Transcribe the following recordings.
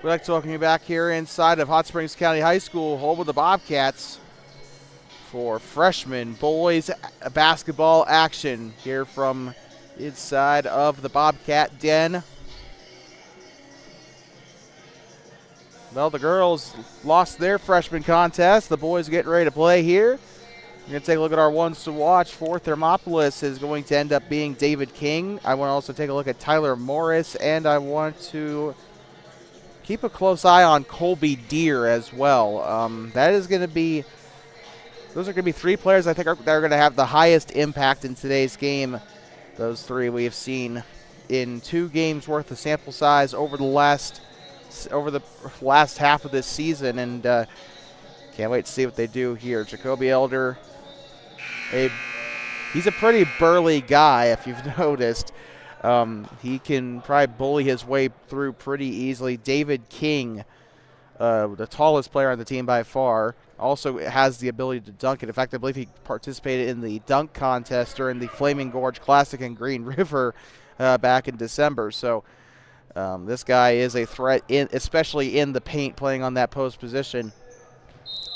We'd like to welcome you back here inside of Hot Springs County High School, home of the Bobcats, for freshman boys basketball action here from inside of the Bobcat Den. Well, the girls lost their freshman contest. The boys are getting ready to play here. We're going to take a look at our ones to watch. For Thermopolis is going to end up being David King. I want to also take a look at Tyler Morris, and I want to keep a close eye on Colby Deer as well. That is going to be, those are going to be three players I think that are going to have the highest impact in today's game. Those three we have seen in 2 games worth of sample size over the last half of this season, and can't wait to see what they do here. Jacoby Elder, he's a pretty burly guy if you've noticed. He can probably bully his way through pretty easily. David King, the tallest player on the team by far, also has the ability to dunk it. In fact, I believe he participated in the dunk contest during the Flaming Gorge Classic in Green River back in December. So this guy is a threat, especially in the paint, playing on that post position.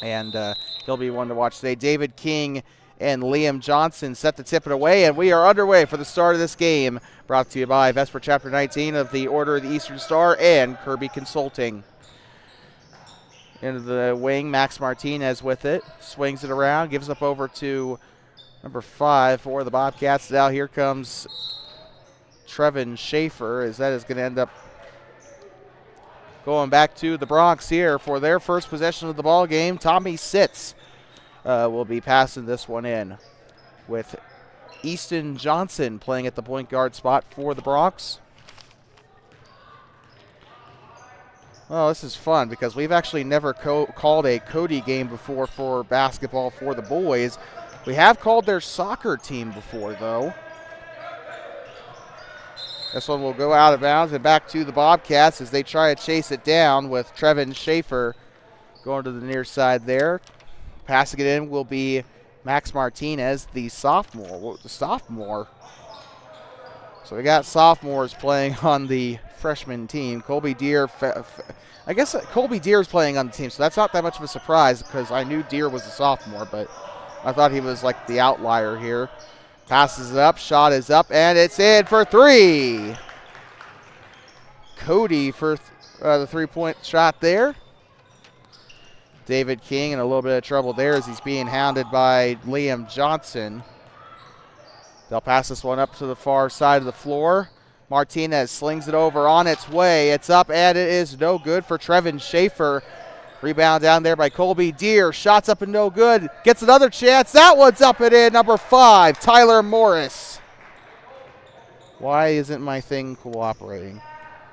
And he'll be one to watch today. David King and Liam Johnson set to tip it away, and we are underway for the start of this game. Brought to you by Vesper Chapter 19 of the Order of the Eastern Star and Kirby Consulting. Into the wing, Max Martinez with it. Swings it around, gives up over to number 5 for the Bobcats. Now here comes Trevin Schaefer, as that is going to end up going back to the Bronx here for their first possession of the ball game. Tommy Sitz will be passing this one in, with Easton Johnson playing at the point guard spot for the Bronx. Well, this is fun because we've actually never called a Cody game before for basketball for the boys. We have called their soccer team before, though. This one will go out of bounds and back to the Bobcats as they try to chase it down, with Trevin Schaefer going to the near side there. Passing it in will be Max Martinez, the sophomore. So we got sophomores playing on the freshman team. Colby Deer, I guess Colby Deer is playing on the team, so that's not that much of a surprise because I knew Deer was a sophomore, but I thought he was like the outlier here. Passes it up, shot is up, and it's in for 3. Cody for the 3-point shot there. David King in a little bit of trouble there as he's being hounded by Liam Johnson. They'll pass this one up to the far side of the floor. Martinez slings it over on its way. It's up, and it is no good for Trevin Schaefer. Rebound down there by Colby Deer. Shots up and no good. Gets another chance. That one's up and in. Number 5, Tyler Morris. Why isn't my thing cooperating?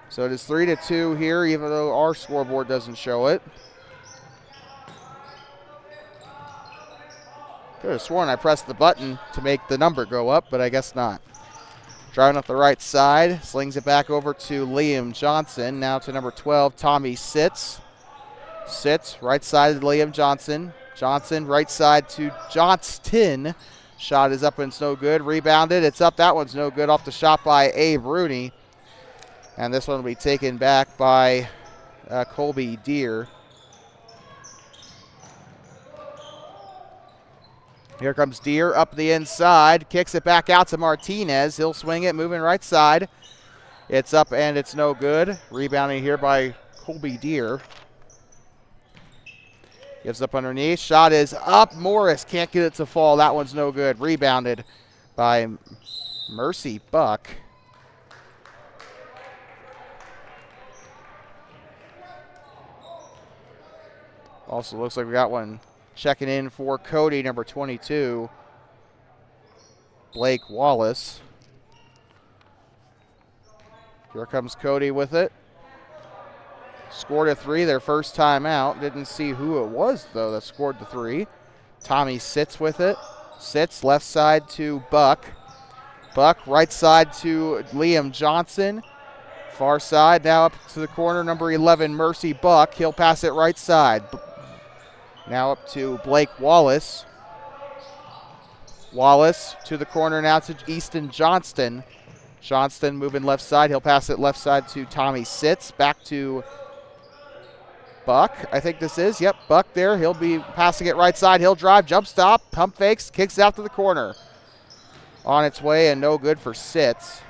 So it is 3-2 here, even though our scoreboard doesn't show it. Could have sworn I pressed the button to make the number go up, but I guess not. Driving up the right side. Slings it back over to Liam Johnson. Now to number 12, Tommy Sitz. Sitz, right side to Liam Johnson. Johnson, right side to Johnston. Shot is up and it's no good. Rebounded. It's up. That one's no good. Off the shot by Abe Rooney. And this one will be taken back by Colby Deer. Here comes Deer up the inside. Kicks it back out to Martinez. He'll swing it, moving right side. It's up and it's no good. Rebounding here by Colby Deer. Gives up underneath. Shot is up. Morris can't get it to fall. That one's no good. Rebounded by Mercy Buck. Also looks like we got one checking in for Cody, number 22, Blake Wallace. Here comes Cody with it. Scored a 3 their first time out. Didn't see who it was, though, that scored the 3. Tommy Sitz with it. Sitz left side to Buck. Buck right side to Liam Johnson. Far side now up to the corner, number 11, Mercy Buck. He'll pass it right side. Now up to Blake Wallace. Wallace to the corner now to Easton Johnston. Johnston moving left side. He'll pass it left side to Tommy Sitz. Back to Buck, I think this is. Yep, Buck there. He'll be passing it right side. He'll drive, jump stop, pump fakes, kicks it out to the corner. On its way and no good for Sitz.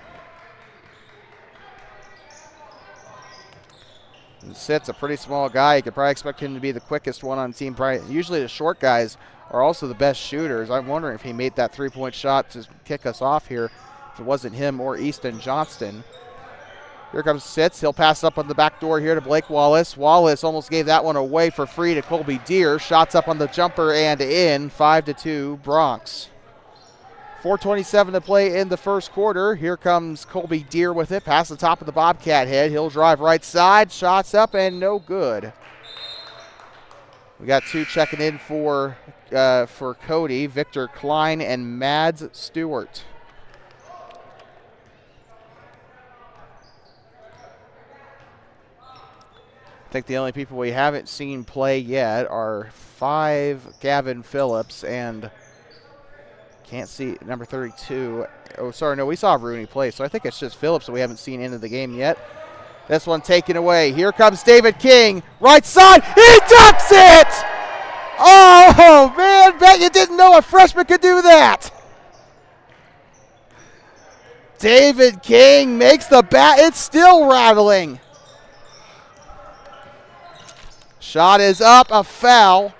And Sitz, a pretty small guy. You could probably expect him to be the quickest one on the team. Usually the short guys are also the best shooters. I'm wondering if he made that three-point shot to kick us off here. If it wasn't him or Easton Johnston. Here comes Sitz. He'll pass up on the back door here to Blake Wallace. Wallace almost gave that one away for free to Colby Deere. Shots up on the jumper and in. 5-2 Bronx. 4:27 to play in the first quarter. Here comes Colby Deere with it. Past the top of the Bobcat head. He'll drive right side. Shots up and no good. We got two checking in for Cody. Victor Klein and Mads Stewart. I think the only people we haven't seen play yet are 5 Gavin Phillips and can't see number 32. Oh, sorry, no, we saw Rooney play, so I think it's just Phillips that we haven't seen into the game yet. This one taken away. Here comes David King. Right side. He ducks it! Oh, man, bet you didn't know a freshman could do that. David King makes the bat. It's still rattling. Shot is up, a foul.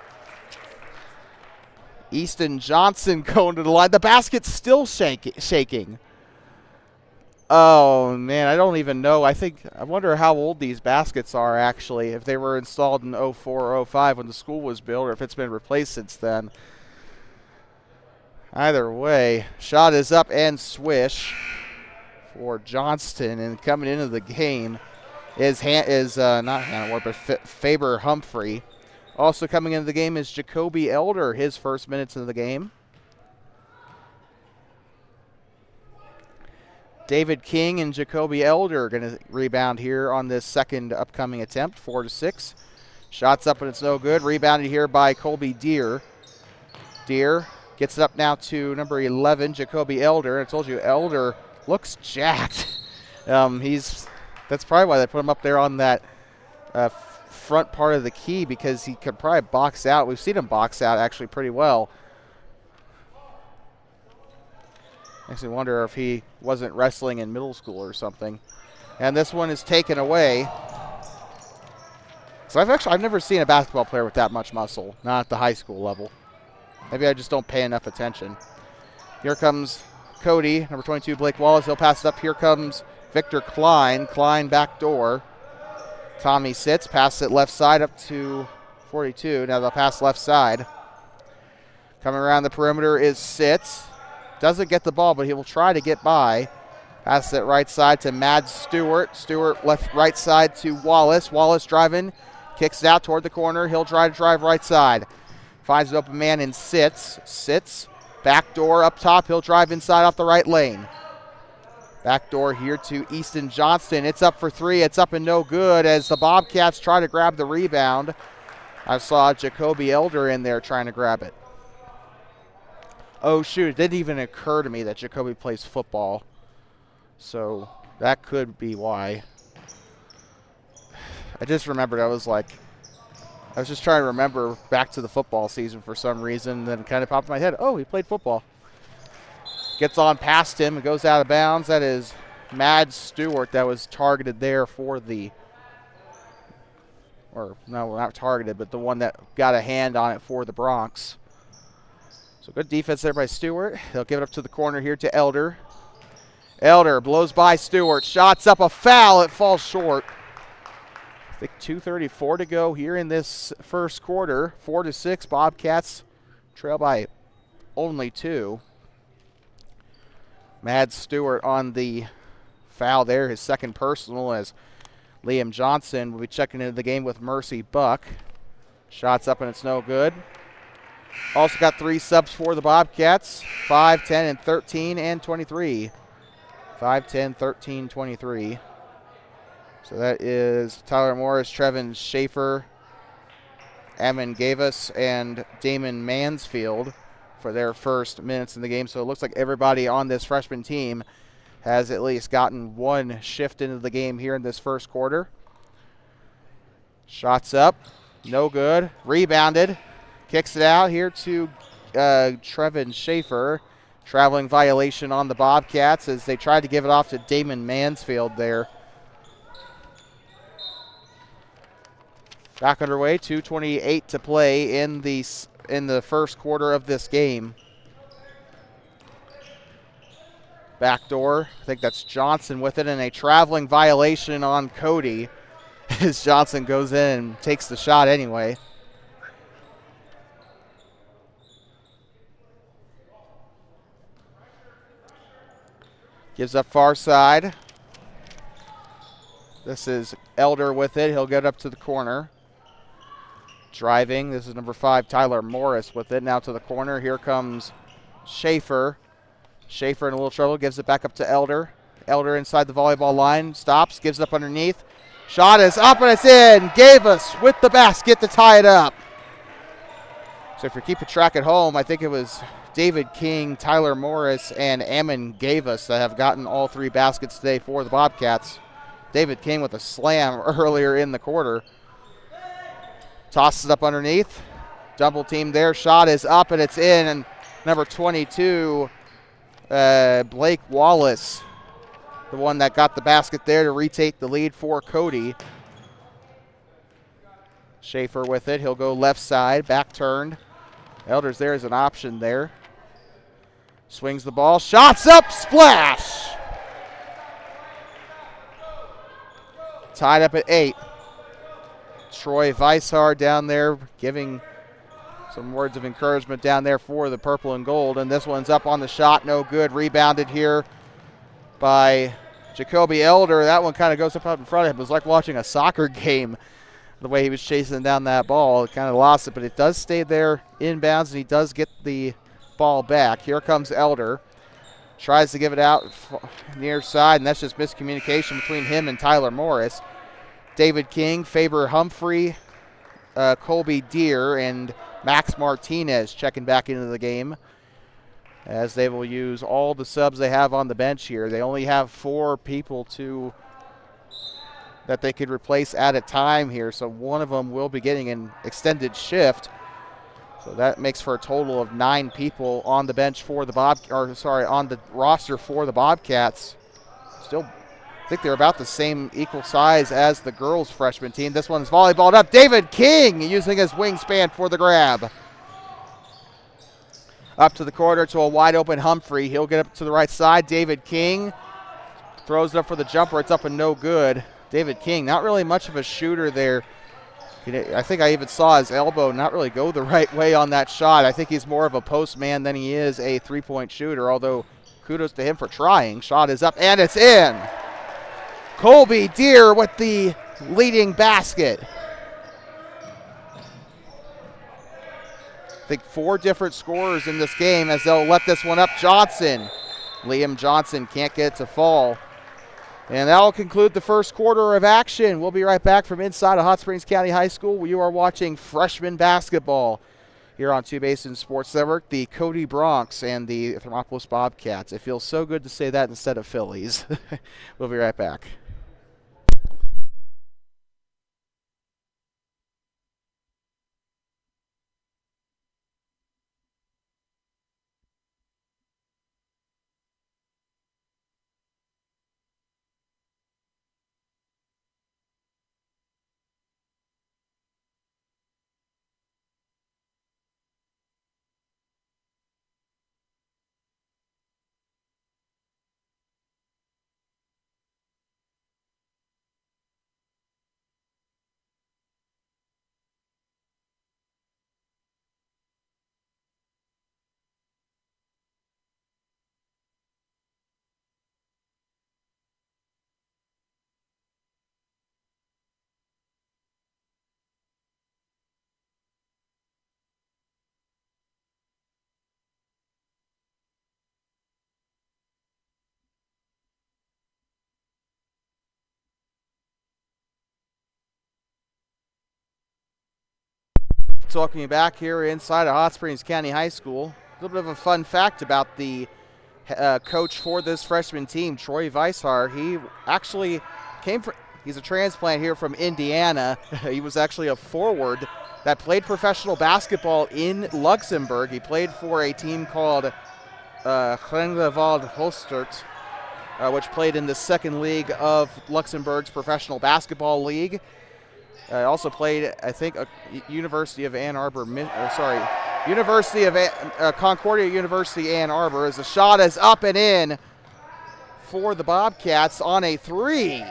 Easton Johnson going to the line. The basket's still shaking. Oh, man, I don't even know. I wonder how old these baskets are, actually, if they were installed in 04 or 05 when the school was built, or if it's been replaced since then. Either way, shot is up and swish for Johnston, and coming into the game is not Hannah Ward, but Faber Humphrey. Also coming into the game is Jacoby Elder, his first minutes of the game. David King and Jacoby Elder are going to rebound here on this second upcoming attempt, 4-6. Shots up and it's no good. Rebounded here by Colby Deere. Deere gets it up now to number 11, Jacoby Elder. I told you, Elder looks jacked. That's probably why they put him up there on that front part of the key, because he could probably box out. We've seen him box out actually pretty well. Makes me wonder if he wasn't wrestling in middle school or something. And this one is taken away. So I've never seen a basketball player with that much muscle, not at the high school level. Maybe I just don't pay enough attention. Here comes Cody, number 22, Blake Wallace. He'll pass it up. Here comes Victor Klein. Klein back door. Tommy Sitz, passes it left side up to 42. Now they'll pass left side. Coming around the perimeter is Sitz. Doesn't get the ball, but he will try to get by. Pass it right side to Mads Stewart. Stewart right side to Wallace. Wallace driving, kicks it out toward the corner. He'll try to drive right side. Finds an open man in Sitz. Sitz, back door up top. He'll drive inside off the right lane. Back door here to Easton Johnston. It's up for three. It's up and no good as the Bobcats try to grab the rebound. I saw Jacoby Elder in there trying to grab it. Oh, shoot. It didn't even occur to me that Jacoby plays football. So that could be why. I just remembered I was just trying to remember back to the football season for some reason. Then it kind of popped in my head. Oh, he played football. Gets on past him and goes out of bounds. That is Mads Stewart that was targeted there for no, not targeted, but the one that got a hand on it for the Bronx. So good defense there by Stewart. They'll give it up to the corner here to Elder. Elder blows by Stewart. Shots up, a foul. It falls short. I think 2:34 to go here in this first quarter. 4-6. Bobcats trail by only 2. Mads Stewart on the foul there, his second personal, as Liam Johnson will be checking into the game with Mercy Buck. Shots up and it's no good. Also got 3 subs for the Bobcats, 5, 10, and 13, and 23. 5, 10, 13, 23. So that is Tyler Morris, Trevin Schaefer, Eamon Gavus, and Damon Mansfield for their first minutes in the game. So it looks like everybody on this freshman team has at least gotten one shift into the game here in this first quarter. Shots up. No good. Rebounded. Kicks it out here to Trevin Schaefer. Traveling violation on the Bobcats as they tried to give it off to Damon Mansfield there. Back underway, 2:28 to play in the first quarter of this game. Backdoor, I think that's Johnson with it, and a traveling violation on Cody as Johnson goes in and takes the shot anyway. Gives up far side. This is Elder with it. He'll get up to the corner. Driving. This is number 5, Tyler Morris with it. Now to the corner. Here comes Schaefer. Schaefer in a little trouble. Gives it back up to Elder. Elder inside the volleyball line. Stops. Gives it up underneath. Shot is up and it's in. Gavis with the basket to tie it up. So if you're keeping track at home, I think it was David King, Tyler Morris, and Ammon Gavis that have gotten all 3 baskets today for the Bobcats. David King with a slam earlier in the quarter. Tosses it up underneath. Double team there. Shot is up and it's in. And number 22, Blake Wallace, the one that got the basket there to retake the lead for Cody. Schaefer with it. He'll go left side, back turned. Elders there is an option there. Swings the ball. Shots up. Splash. Tied up at 8. Troy Weishar down there giving some words of encouragement down there for the purple and gold. And this one's up on the shot. No good. Rebounded here by Jacoby Elder. That one kind of goes up in front of him. It was like watching a soccer game, the way he was chasing down that ball. It kind of lost it, but it does stay there inbounds, and he does get the ball back. Here comes Elder. Tries to give it out near side, and that's just miscommunication between him and Tyler Morris. David King, Faber Humphrey, Colby Deere, and Max Martinez checking back into the game, as they will use all the subs they have on the bench here. They only have 4 people that they could replace at a time here, so one of them will be getting an extended shift. So that makes for a total of 9 people on the bench for the on the roster for the Bobcats. Still, I think they're about the same equal size as the girls' freshman team. This one's volleyballed up. David King using his wingspan for the grab. Up to the corner to a wide open Humphrey. He'll get up to the right side. David King throws it up for the jumper. It's up and no good. David King, not really much of a shooter there. I think I even saw his elbow not really go the right way on that shot. I think he's more of a post man than he is a three-point shooter, although kudos to him for trying. Shot is up, and it's in. Colby Deere with the leading basket. I think 4 different scorers in this game as they'll let this one up. Johnson. Liam Johnson can't get it to fall. And that will conclude the first quarter of action. We'll be right back from inside of Hot Springs County High School. You are watching freshman basketball here on Two Basins Sports Network, the Cody Bronx and the Thermopolis Bobcats. It feels so good to say that instead of Phillies. We'll be right back. Talking back here inside of Hot Springs County High School. A little bit of a fun fact about the coach for this freshman team, Troy Weishar. He actually He's a transplant here from Indiana. He was actually a forward that played professional basketball in Luxembourg. He played for a team called Grenlewald Hostert, which played in the second league of Luxembourg's professional basketball league. Also played, I think, University of Ann Arbor. University of Concordia University Ann Arbor. As the shot is up and in for the Bobcats on a 3.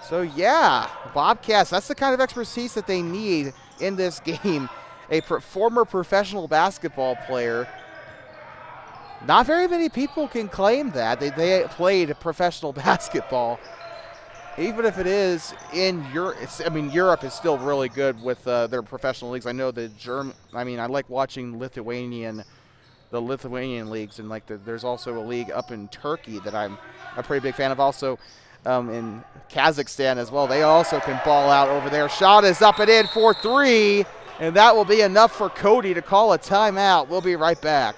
So yeah, Bobcats, that's the kind of expertise that they need in this game. A former professional basketball player. Not very many people can claim that. They played professional basketball. Even if it is in Europe, Europe is still really good with their professional leagues. I know I like watching the Lithuanian leagues, and there's also a league up in Turkey that I'm a pretty big fan of. Also in Kazakhstan as well. They also can ball out over there. Shot is up and in for 3, and that will be enough for Cody to call a timeout. We'll be right back.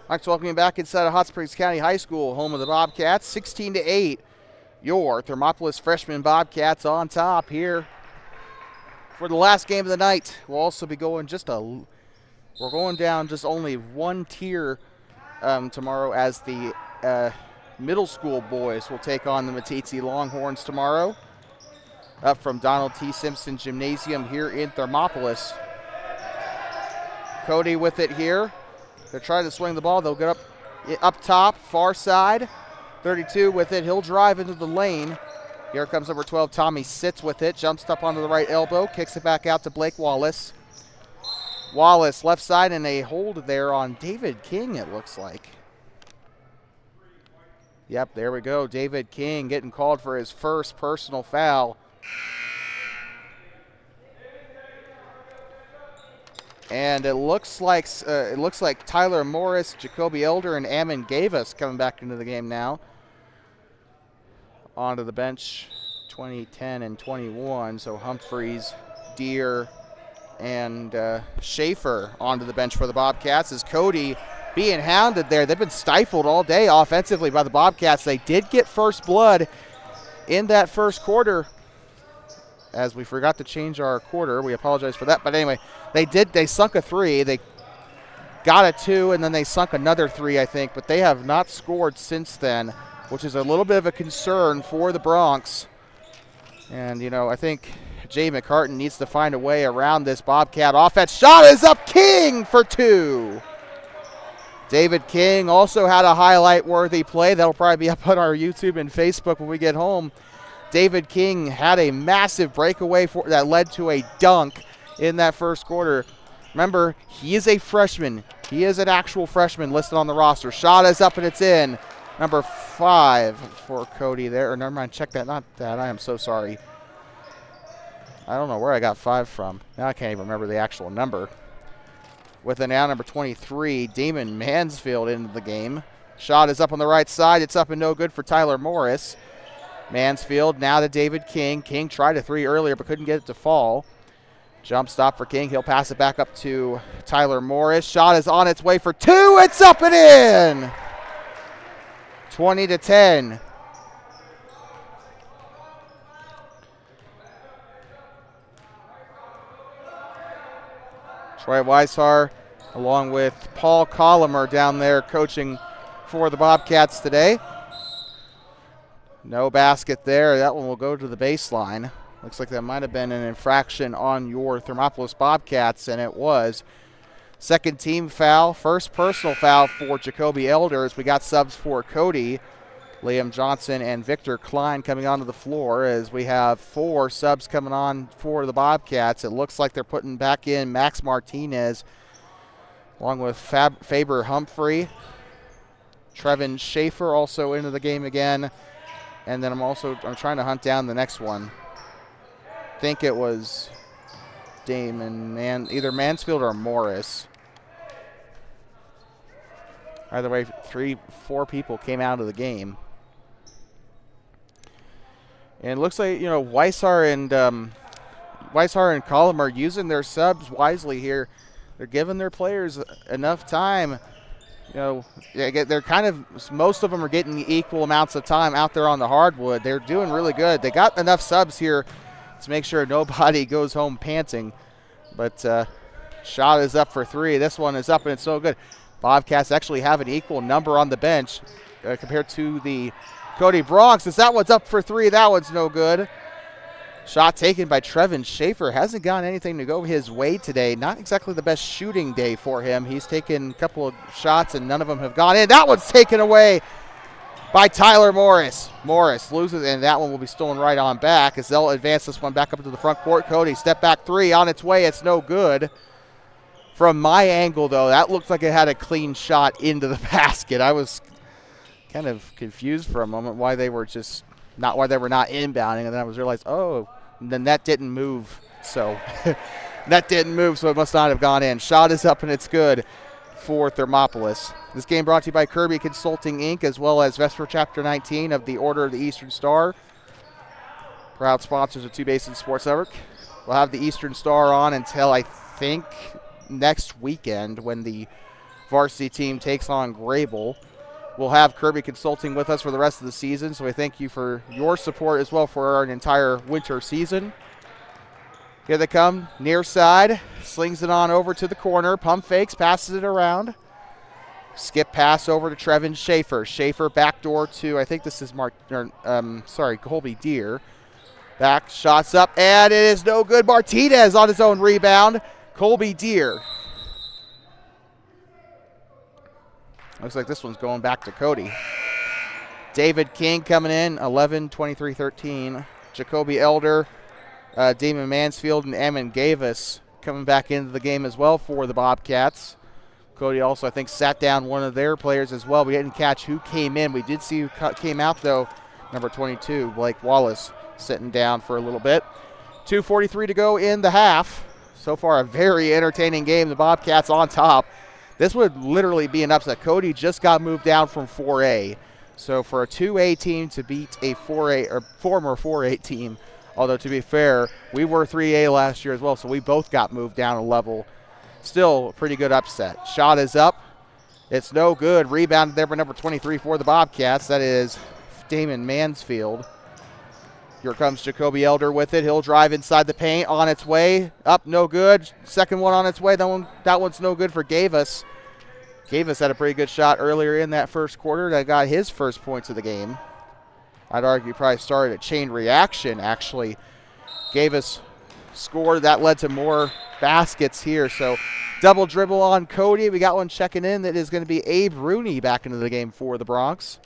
I'd like to welcome you back inside of Hot Springs County High School, home of the Bobcats. 16-8, your Thermopolis freshman Bobcats on top here for the last game of the night. We'll also be going we're going down just only one tier tomorrow, as the middle school boys will take on the Matitsi Longhorns tomorrow, up from Donald T. Simpson Gymnasium here in Thermopolis. Cody with it here. They're trying to swing the ball. They'll get up top, far side. 32 with it. He'll drive into the lane. Here comes number 12, Tommy sits with it, jumps up onto the right elbow, kicks it back out to Blake Wallace. Wallace left side, and a hold there on David King, it looks like. Yep, there we go. David King getting called for his first personal foul. And it looks like Tyler Morris, Jacoby Elder, and Ammon Gavus coming back into the game now. Onto the bench, 2010 and 21. So Humphreys, Deere, and Schaefer onto the bench for the Bobcats. As Cody being hounded there. They've been stifled all day offensively by the Bobcats. They did get first blood in that first quarter, as we forgot to change our quarter. We apologize for that. But anyway, they sunk a 3. They got a 2, and then they sunk another 3, I think. But they have not scored since then, which is a little bit of a concern for the Bronx. And, I think Jay McCartan needs to find a way around this Bobcat offense. Shot is up. King for 2. David King also had a highlight-worthy play. That'll probably be up on our YouTube and Facebook when we get home. David King had a massive breakaway that led to a dunk in that first quarter. Remember, he is a freshman. He is an actual freshman listed on the roster. Shot is up and it's in. Number 5 for Cody there. Or never mind, check that. Not that. I am so sorry. I don't know where I got 5 from. Now I can't even remember the actual number. With it now, number 23, Damon Mansfield into the game. Shot is up on the right side. It's up and no good for Tyler Morris. Mansfield now to David King. King tried a 3 earlier but couldn't get it to fall. Jump stop for King. He'll pass it back up to Tyler Morris. Shot is on its way for 2. It's up and in. 20-10. Troy Weishar along with Paul Collimer down there coaching for the Bobcats today. No basket there. That one will go to the baseline. Looks like that might have been an infraction on your Thermopolis Bobcats, and it was. Second team foul, first personal foul for Jacoby Elder as we got subs for Cody. Liam Johnson and Victor Klein coming onto the floor as we have 4 subs coming on for the Bobcats. It looks like they're putting back in Max Martinez along with Faber Humphrey. Trevin Schaefer also into the game again. And then I'm trying to hunt down the next one. I think it was either Mansfield or Morris. Either way, 4 people came out of the game. And it looks like, Weishar and Collum are using their subs wisely here. They're giving their players enough time. They're most of them are getting equal amounts of time out there on the hardwood. They're doing really good. They got enough subs here to make sure nobody goes home panting. But shot is up for 3. This one is up, and it's so good. Bobcats actually have an equal number on the bench compared to the Cody Bronx. As that one's up for 3, that one's no good. Shot taken by Trevin Schaefer. Hasn't gotten anything to go his way today. Not exactly the best shooting day for him. He's taken a couple of shots, and none of them have gone in. That one's taken away by Tyler Morris. Morris loses, and that one will be stolen right on back as they'll advance this one back up to the front court. Cody, step back 3 on its way. It's no good. From my angle, though, that looked like it had a clean shot into the basket. I was kind of confused for a moment why they were not inbounding, and then I was realized, the net didn't move. So net didn't move, so it must not have gone in. Shot is up, and it's good for Thermopolis. This game brought to you by Kirby Consulting, Inc., as well as Vesper Chapter 19 of the Order of the Eastern Star. Proud sponsors of Two Basin Sports Network. We'll have the Eastern Star on until, I think, next weekend when the varsity team takes on Grable. We'll have Kirby Consulting with us for the rest of the season, so we thank you for your support as well for our entire winter season. Here they come, near side, slings it on over to the corner, pump fakes, passes it around. Skip pass over to Trevin Schaefer. Schaefer backdoor to, I think this is Colby Deere. Back, shots up, and it is no good. Martinez on his own rebound. Colby Deere. Looks like this one's going back to Cody. David King coming in, 11, 23, 13. Jacoby Elder, Damon Mansfield, and Ammon Gavis coming back into the game as well for the Bobcats. Cody also, I think, sat down one of their players as well. We didn't catch who came in. We did see who came out, though. Number 22, Blake Wallace, sitting down for a little bit. 2:43 to go in the half. So far, a very entertaining game. The Bobcats on top. This would literally be an upset. Cody just got moved down from 4A. So for a 2A team to beat a 4A or former 4A team, although to be fair, we were 3A last year as well, so we both got moved down a level. Still a pretty good upset. Shot is up. It's no good. Rebounded there by number 23 for the Bobcats. That is Damon Mansfield. Here comes Jacoby Elder with it. He'll drive inside the paint. On its way. Up, no good. Second one on its way. That one's no good for Gavis. Gavis had a pretty good shot earlier in that first quarter that got his first points of the game. I'd argue probably started a chain reaction, actually. Gavis scored. That led to more baskets here. So double dribble on Cody. We got one checking in. That is going to be Abe Rooney back into the game for the Bronx.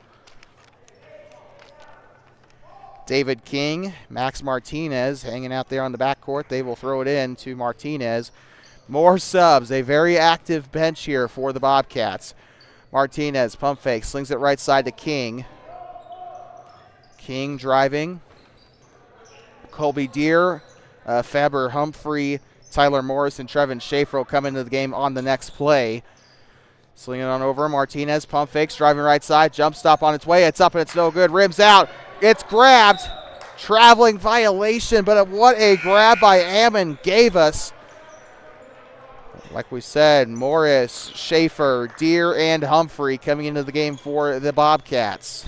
David King, Max Martinez hanging out there on the backcourt. They will throw it in to Martinez. More subs, a very active bench here for the Bobcats. Martinez, pump fake, slings it right side to King. King driving. Colby Deere, Faber Humphrey, Tyler Morris, and Trevin Schaefer will come into the game on the next play. Slinging it on over. Martinez, pump fakes, driving right side. Jump stop on its way. It's up and it's no good. Rims out. It's grabbed. Traveling violation, but what a grab by Ammon gave us. Like we said, Morris, Schaefer, Deere, and Humphrey coming into the game for the Bobcats.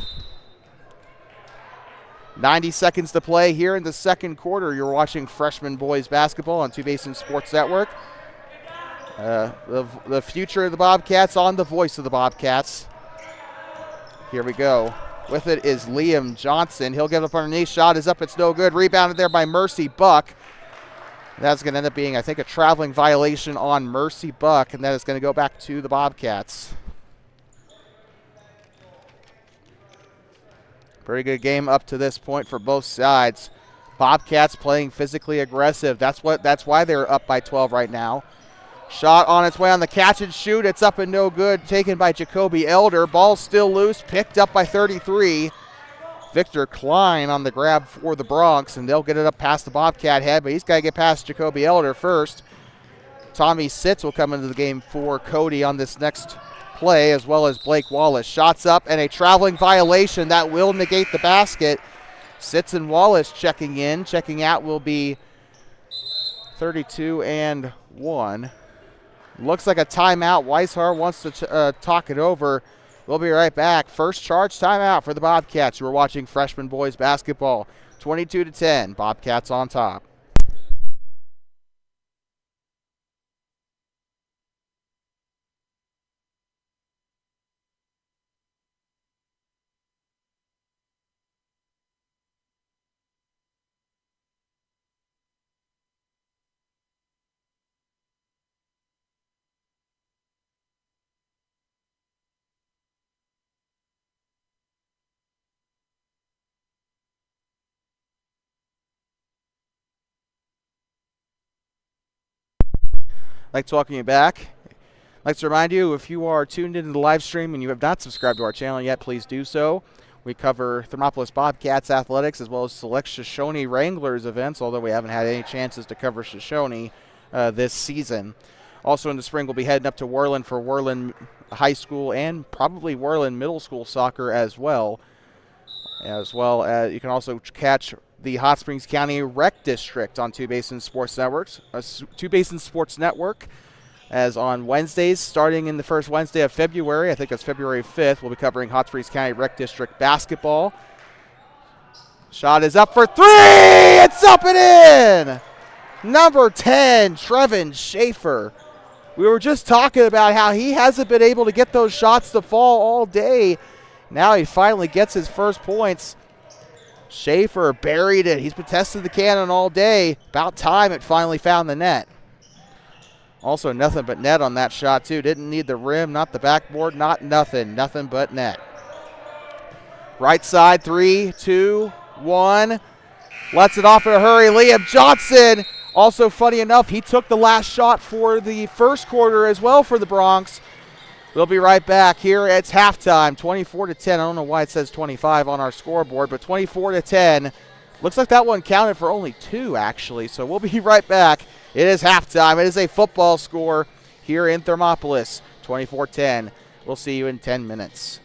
90 seconds to play here in the second quarter. You're watching freshman boys basketball on Two Basin Sports Network. The future of the Bobcats on the voice of the Bobcats. Here we go. With it is Liam Johnson. He'll get up underneath. Shot is up. It's no good. Rebounded there by Mercy Buck. That's going to end up being, I think, a traveling violation on Mercy Buck, and that is going to go back to the Bobcats. Pretty good game up to this point for both sides. Bobcats playing physically aggressive. That's why they're up by 12 right now. Shot on its way on the catch and shoot. It's up and no good. Taken by Jacoby Elder. Ball still loose. Picked up by 33. Victor Klein on the grab for the Bronx, and they'll get it up past the Bobcat head, but he's got to get past Jacoby Elder first. Tommy Sitz will come into the game for Cody on this next play, as well as Blake Wallace. Shots up and a traveling violation that will negate the basket. Sitz and Wallace checking in. Checking out will be 32 and 1. Looks like a timeout. Weishar wants to talk it over. We'll be right back. First charge timeout for the Bobcats. We're watching freshman boys basketball. 22-10. Bobcats on top. Like to welcome you back. I'd like to remind you, if you are tuned into the live stream and you have not subscribed to our channel yet, please do so. We cover Thermopolis Bobcats athletics as well as select Shoshone Wranglers events, although we haven't had any chances to cover Shoshone this season. Also in the spring, we'll be heading up to Worland for Worland High School and probably Worland Middle School soccer as well. As well as you can also catch the Hot Springs County Rec District on Two Basins Sports Networks. Two Basins Sports Network. As on Wednesdays, starting in the first Wednesday of February, I think it's February 5th, we'll be covering Hot Springs County Rec District basketball. Shot is up for three! It's up and in! Number 10, Trevin Schaefer. We were just talking about how he hasn't been able to get those shots to fall all day. Now he finally gets his first points. Schaefer buried it. He's been testing the cannon all day. About time it finally found the net. Also nothing but net on that shot too. Didn't need the rim, not the backboard, not nothing. Nothing but net. Right side, 3, 2, 1. Lets it off in a hurry. Liam Johnson. Also funny enough, he took the last shot for the first quarter as well for the Bronx. We'll be right back here. It's halftime, 24-10. I don't know why it says 25 on our scoreboard, but 24-10. Looks like that one counted for only 2, actually. So we'll be right back. It is halftime. It is a football score here in Thermopolis, 24-10. We'll see you in 10 minutes.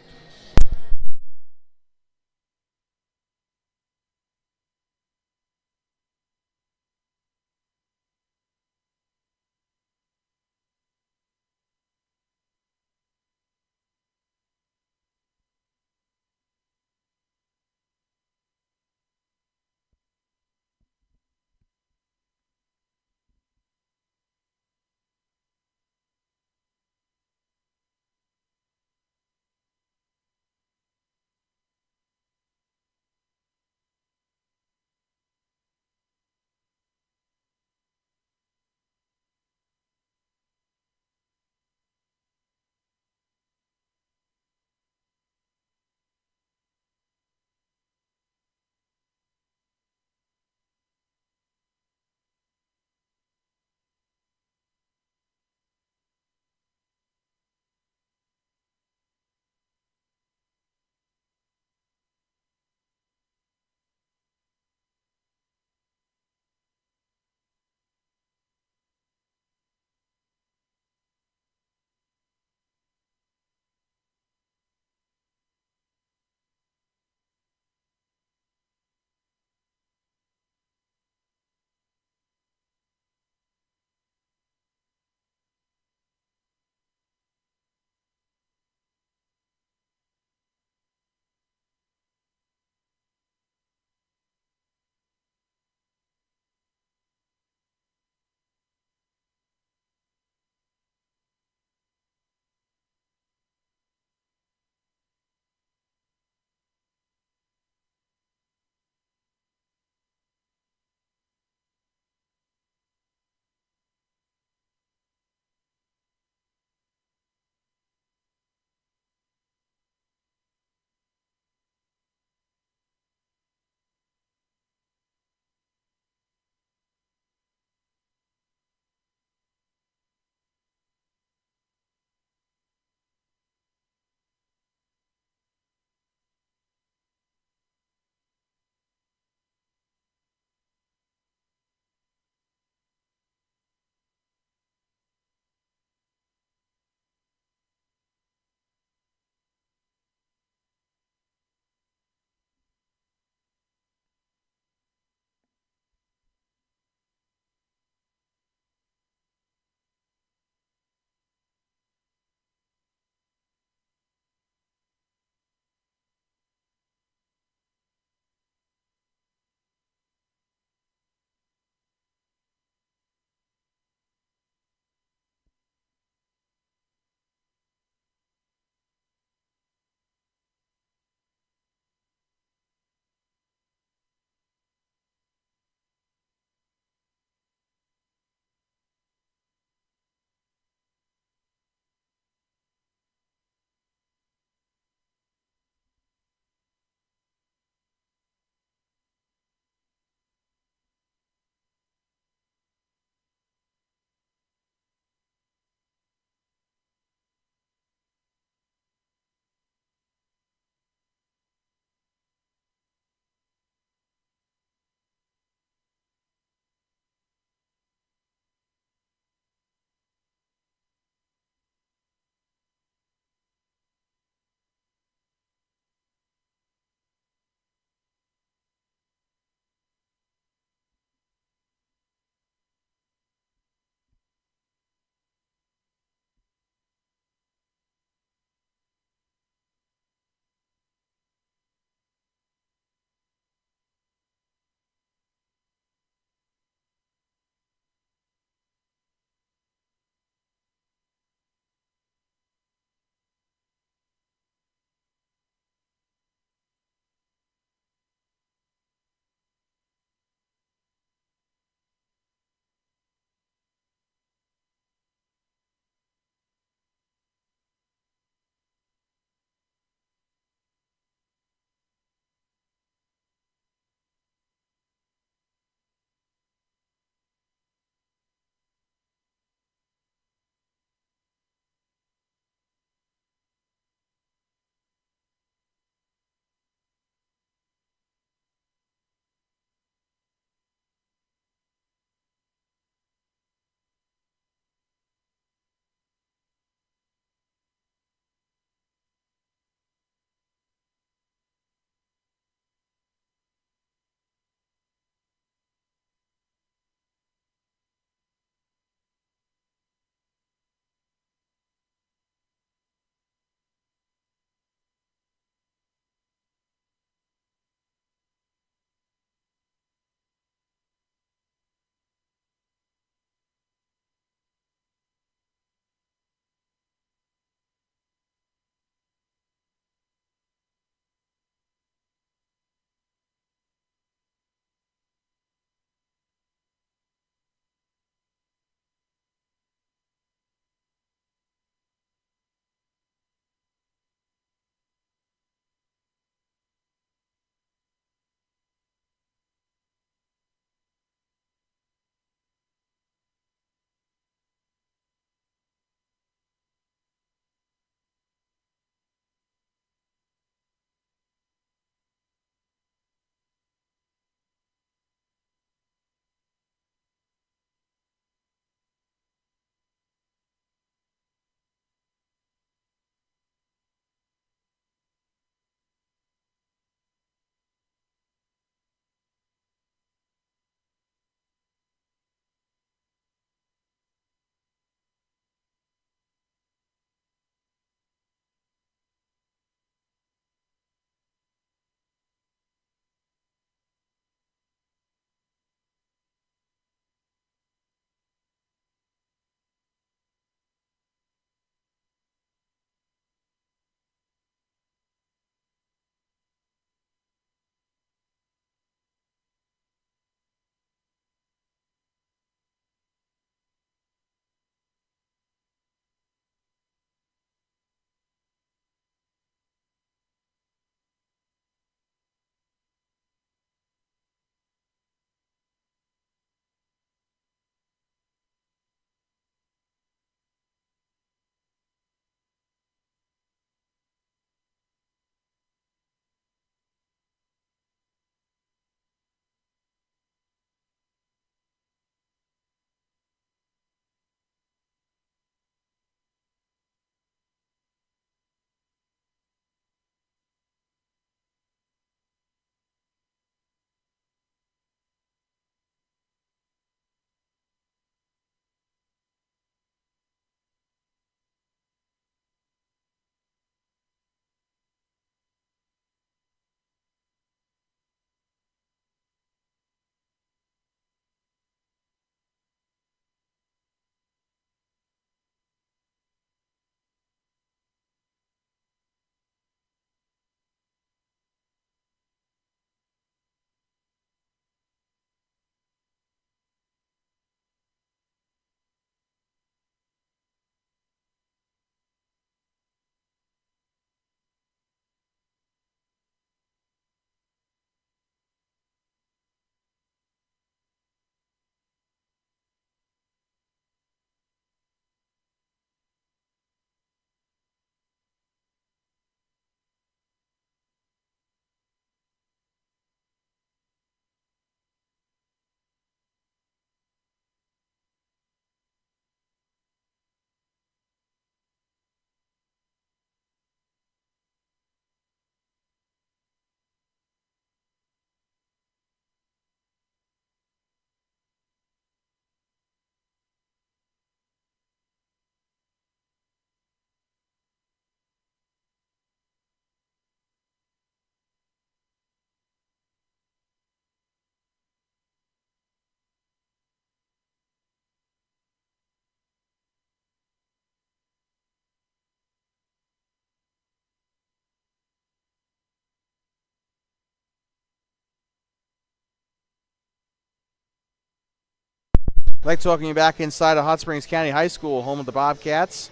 I'd like to welcome you back inside of Hot Springs County High School, home of the Bobcats.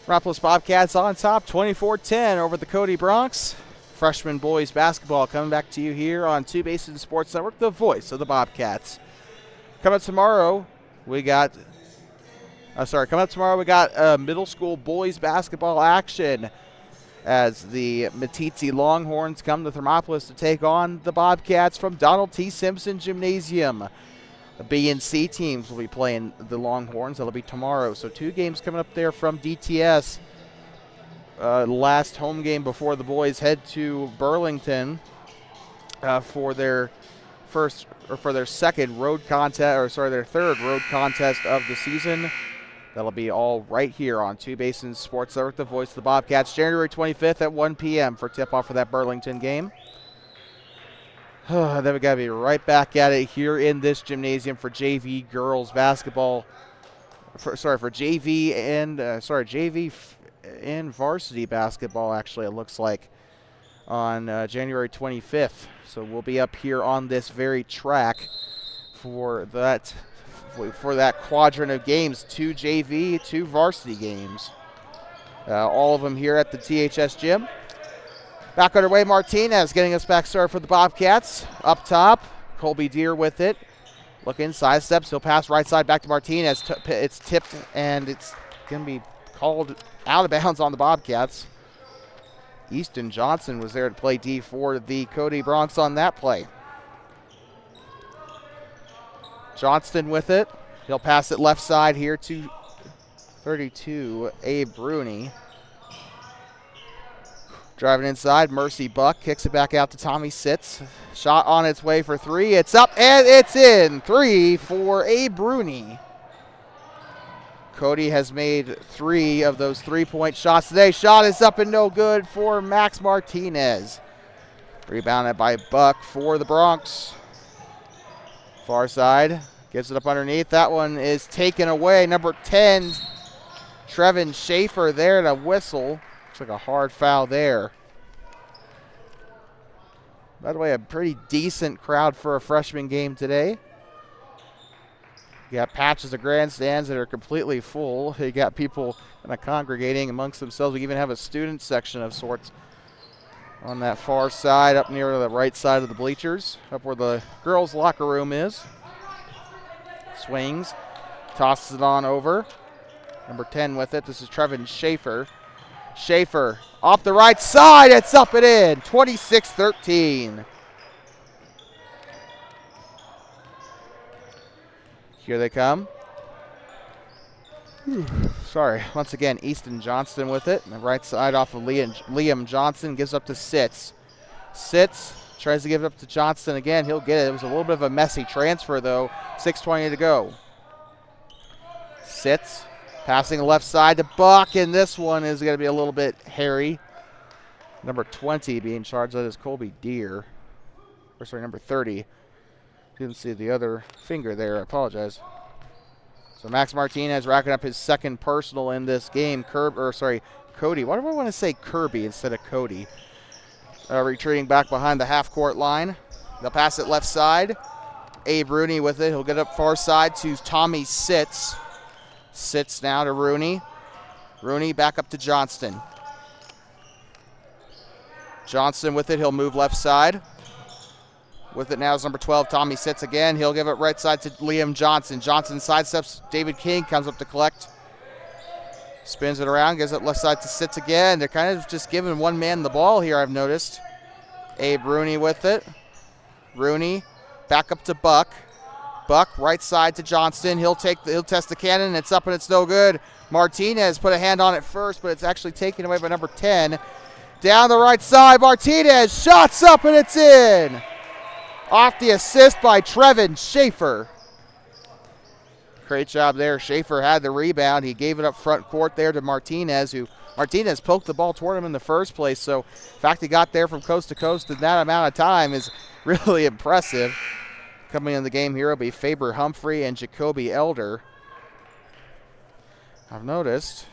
Thermopolis Bobcats on top, 24-10 over the Cody Bronx. Freshman boys basketball coming back to you here on Two Basin Sports Network, the voice of the Bobcats. Coming up tomorrow, we got middle school boys basketball action as the Matitzi Longhorns come to Thermopolis to take on the Bobcats from Donald T. Simpson Gymnasium. The B and C teams will be playing the Longhorns. That'll be tomorrow. So 2 games coming up there from DTS. Last home game before the boys head to Burlington for their second road contest, their third road contest of the season. That'll be all right here on Two Basins Sports Network, the voice of the Bobcats, January 25th at 1 p.m. for tip-off for that Burlington game. Then we got to be right back at it here in this gymnasium for JV girls basketball. For JV and varsity basketball, actually, it looks like, on January 25th. So we'll be up here on this very track for that quadrant of games, 2 JV, 2 varsity games. All of them here at the THS gym. Back underway, Martinez getting us back started for the Bobcats. Up top, Colby Deere with it. Look inside, steps, he'll pass right side back to Martinez. It's tipped, and it's going to be called out of bounds on the Bobcats. Easton Johnson was there to play D for the Cody Bronx on that play. Johnston with it. He'll pass it left side here to 32, Abe Bruni. Driving inside, Mercy Buck kicks it back out to Tommy Sitz. Shot on its way for 3. It's up and it's in. 3 for Abe Bruni. Cody has made 3 of those 3-point shots today. Shot is up and no good for Max Martinez. Rebounded by Buck for the Bronx. Far side, gives it up underneath. That one is taken away. Number 10, Trevin Schaefer there to whistle. Looks like a hard foul there. By the way, a pretty decent crowd for a freshman game today. You got patches of grandstands that are completely full. You got people kind of congregating amongst themselves. We even have a student section of sorts on that far side, up near the right side of the bleachers, up where the girls' locker room is. Swings, tosses it on over. Number 10 with it. This is Trevin Schaefer. Schaefer off the right side. It's up and in. 26-13. Here they come. Sorry. Once again, Easton Johnston with it. And the right side off of Liam Johnson gives up to Sitz. Sitz tries to give it up to Johnston again. He'll get it. It was a little bit of a messy transfer, though. 6:20 to go. Sitz passing left side to Buck, and this one is going to be a little bit hairy. Number 20 being charged. That is Colby Deere. Or sorry, number 30. Didn't see the other finger there. I apologize. So Max Martinez racking up his second personal in this game. Cody. Why do I want to say Kirby instead of Cody? Retreating back behind the half-court line. They'll pass it left side. Abe Rooney with it. He'll get up far side to Tommy Sitz. Sitz now to Rooney. Rooney back up to Johnston. Johnston with it. He'll move left side. With it now is number 12, Tommy Sitz again. He'll give it right side to Liam Johnson. Johnson sidesteps. David King comes up to collect. Spins it around, gives it left side to Sitz again. They're kind of just giving one man the ball here, I've noticed. Abe Rooney with it. Rooney back up to Buck. Buck right side to Johnston. He'll test the cannon. It's up and it's no good. Martinez put a hand on it first, but it's actually taken away by number 10. Down the right side, Martinez shots up and it's in. Off the assist by Trevin Schaefer. Great job there. Schaefer had the rebound. He gave it up front court there to Martinez, Martinez poked the ball toward him in the first place. So the fact he got there from coast to coast in that amount of time is really impressive. Coming in the game here will be Faber Humphrey and Jacoby Elder. I've noticed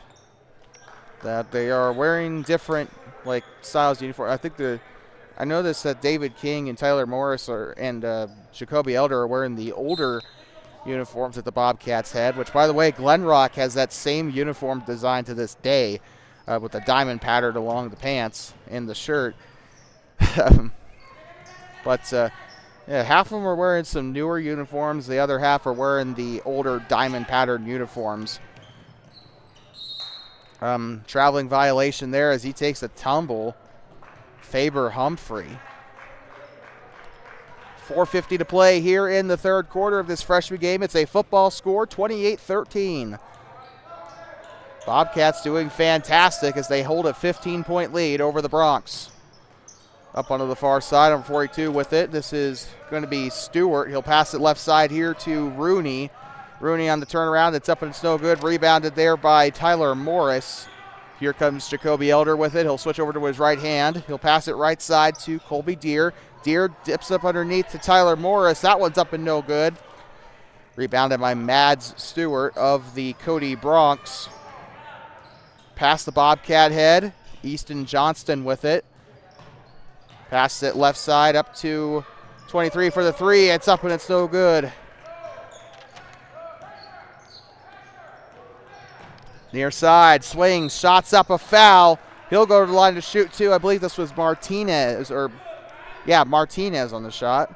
that they are wearing different styles of uniform. I noticed that David King and Tyler Morris and Jacoby Elder are wearing the older uniforms that the Bobcats had, which, by the way, Glen Rock has that same uniform design to this day with the diamond pattern along the pants and the shirt. But yeah, half of them are wearing some newer uniforms. The other half are wearing the older diamond pattern uniforms. Traveling violation there as he takes a tumble. Faber Humphrey. 4:50 to play here in the third quarter of this freshman game. It's a football score, 28-13. Bobcats doing fantastic as they hold a 15-point lead over the Bronx. Up onto the far side, number 42 with it. This is going to be Stewart. He'll pass it left side here to Rooney. Rooney on the turnaround. It's up and it's no good. Rebounded there by Tyler Morris. Here comes Jacoby Elder with it. He'll switch over to his right hand. He'll pass it right side to Colby Deere. Deere dips up underneath to Tyler Morris. That one's up and no good. Rebounded by Mads Stewart of the Cody Bronx. Past the Bobcat head. Easton Johnston with it. Passes it left side up to 23 for the three. It's up and it's no good. Near side, swings, shots up, a foul. He'll go to the line to shoot too. I believe this was Martinez, Martinez on the shot.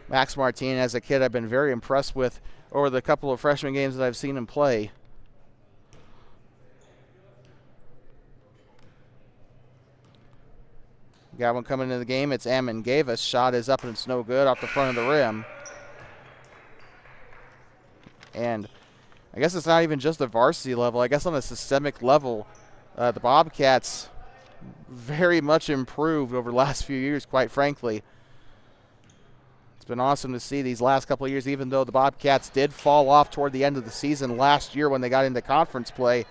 Max Martinez, a kid I've been very impressed with over the couple of freshman games that I've seen him play. Got one coming into the game. It's Ammon Gavis. Shot is up and it's no good off the front of the rim. And I guess it's not even just the varsity level. I guess on a systemic level, the Bobcats very much improved over the last few years, quite frankly. It's been awesome to see these last couple of years, even though the Bobcats did fall off toward the end of the season last year when they got into conference play.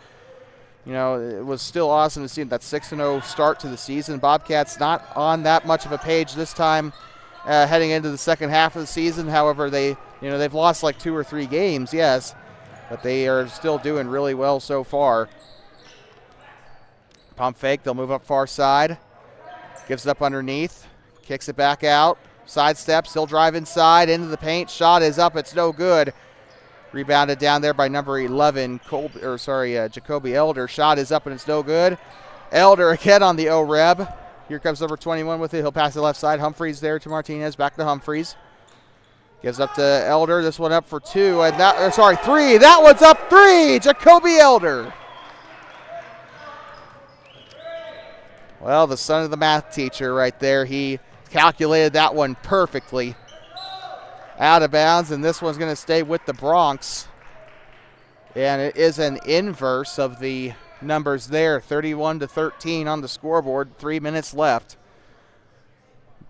You know, it was still awesome to see that 6-0 start to the season. Bobcats not on that much of a page this time heading into the second half of the season. However, they've lost like 2 or 3 games, yes, but they are still doing really well so far. Pump fake, they'll move up far side. Gives it up underneath, kicks it back out, sidesteps, he'll drive inside into the paint. Shot is up, it's no good. Rebounded down there by number 11, Jacoby Elder. Shot is up and it's no good. Elder again on the O-Reb. Here comes number 21 with it. He'll pass it left side. Humphreys there to Martinez. Back to Humphreys. Gives up to Elder. This one up for 2. And 3. That one's up 3. Jacoby Elder. Well, the son of the math teacher right there. He calculated that one perfectly. Out of bounds, and this one's going to stay with the Bronx. And it is an inverse of the numbers there, 31-13 on the scoreboard, 3 minutes left.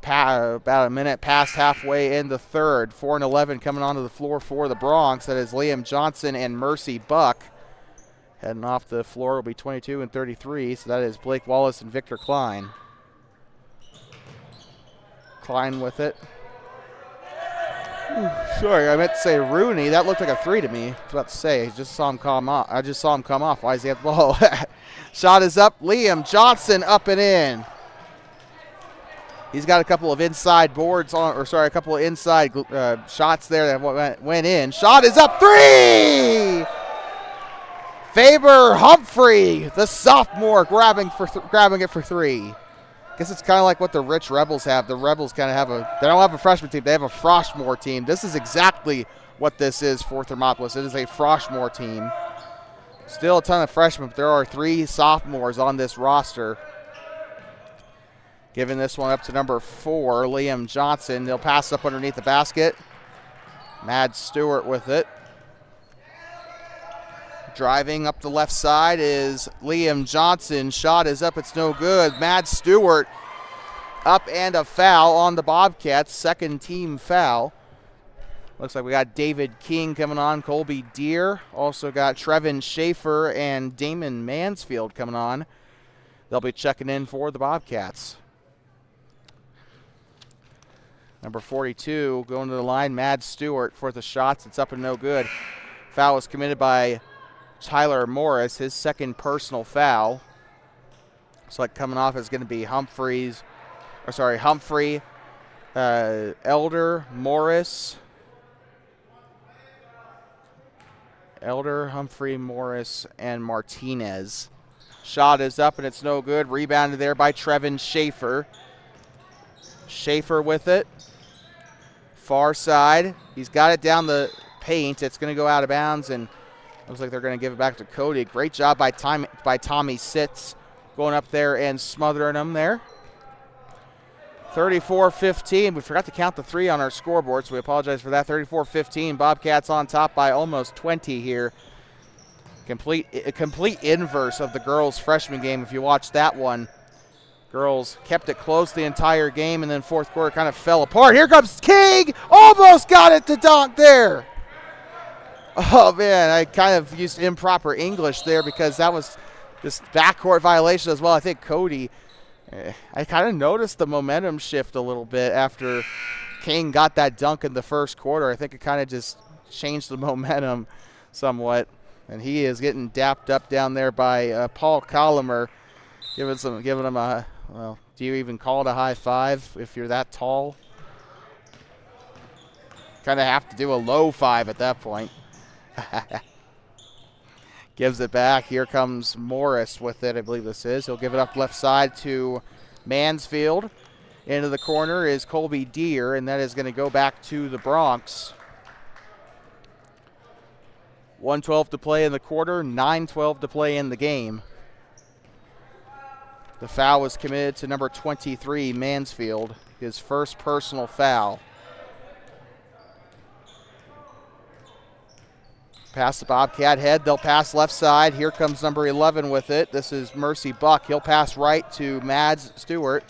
About a minute past halfway in the third. 4 and 11 coming onto the floor for the Bronx. That is Liam Johnson and Mercy Buck. Heading off the floor will be 22 and 33, so that is Blake Wallace and Victor Klein. Klein with it. Sorry, I meant to say Rooney. That looked like a 3 to me. I was about to say, I just saw him come off. Why is he at the ball? Shot is up. Liam Johnson up and in. He's got a couple of inside a couple of inside shots there that went in. Shot is up. 3! Faber Humphrey, the sophomore, grabbing it for 3. I guess it's kind of like what the Rich Rebels have. The Rebels kind of they don't have a freshman team. They have a Froshmore team. This is exactly what this is for Thermopolis. It is a Froshmore team. Still a ton of freshmen, but there are 3 sophomores on this roster. Giving this one up to number 4, Liam Johnson. They'll pass up underneath the basket. Mads Stewart with it. Driving up the left side is Liam Johnson. Shot is up. It's no good. Mads Stewart up and a foul on the Bobcats. Second team foul. Looks like we got David King coming on. Colby Deere. Also got Trevin Schaefer and Damon Mansfield coming on. They'll be checking in for the Bobcats. Number 42 going to the line. Mads Stewart for the shots. It's up and no good. Foul was committed by Tyler Morris, his second personal foul. Looks like coming off is going to be Humphrey, Elder, Morris. Elder, Humphrey, Morris, and Martinez. Shot is up and it's no good. Rebounded there by Trevin Schaefer. Schaefer with it. Far side. He's got it down the paint. It's going to go out of bounds, and looks like they're going to give it back to Cody. Great job by Tommy Sitz going up there and smothering him there. 34-15. We forgot to count the 3 on our scoreboard, so we apologize for that. 34-15. Bobcats on top by almost 20 here. A complete inverse of the girls' freshman game if you watch that one. Girls kept it close the entire game, and then fourth quarter kind of fell apart. Here comes King. Almost got it to dunk there. Oh, man, I kind of used improper English there because that was just backcourt violation as well. I think Cody, I kind of noticed the momentum shift a little bit after King got that dunk in the first quarter. I think it kind of just changed the momentum somewhat. And he is getting dapped up down there by Paul Colomer, giving him a, well, do you even call it a high five if you're that tall? Kind of have to do a low five at that point. Gives it back. Here comes Morris with it, I believe this is. He'll give it up left side to Mansfield. Into the corner is Colby Deere, and that is going to go back to the Bronx. 1:12 to play in the quarter, 9:12 to play in the game. The foul was committed to number 23, Mansfield, his first personal foul. Pass the Bobcat head. They'll pass left side. Here comes number 11 with it. This is Mercy Buck. He'll pass right to Mads Stewart.